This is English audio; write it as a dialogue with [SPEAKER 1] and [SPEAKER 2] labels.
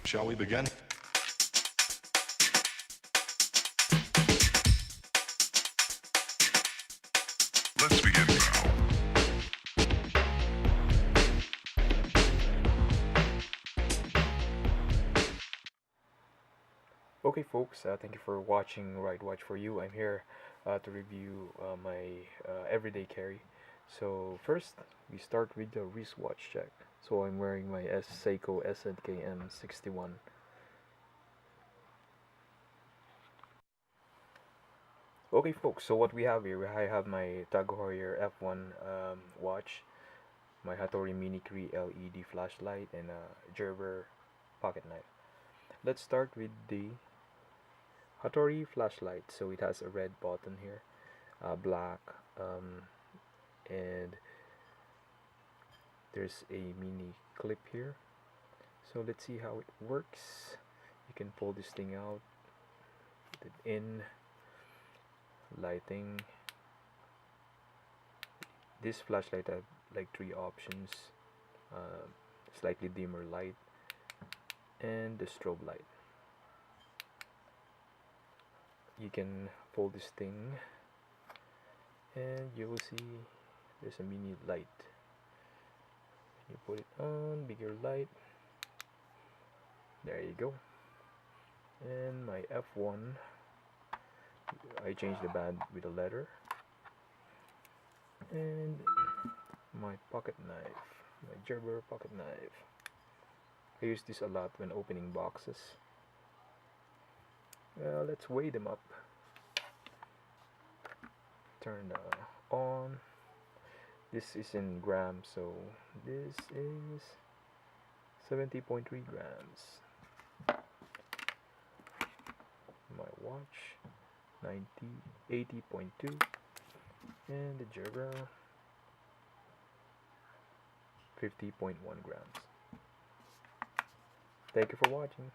[SPEAKER 1] Shall we begin? Let's begin now.
[SPEAKER 2] Okay, folks, thank you for watching Right Watch for You. I'm here to review my everyday carry. So first, we start with the wristwatch check. So I'm wearing my Seiko SNKM 61. Okay, folks, so what we have here, I have my Heuer F1 watch, my Hattori Mini 3 LED flashlight, and a Gerber pocket knife. Let's start with the Hattori flashlight. So it has a red button here, black, and there's a mini clip here. So let's see how it works. You can pull this thing out, put it in, lighting. This flashlight had like three options: uh, slightly dimmer light and the strobe light. You can pull this thing and you will see there's a mini light. You put it on, bigger light, there you go. And my F1, I changed the band with a letter. And my pocket knife, my Gerber pocket knife. I use this a lot when opening boxes. Let's weigh them up. Turn on. This is in grams, so this is 70.3 grams. My watch, 80.2, and the Gerber, 50.1 grams. Thank you for watching.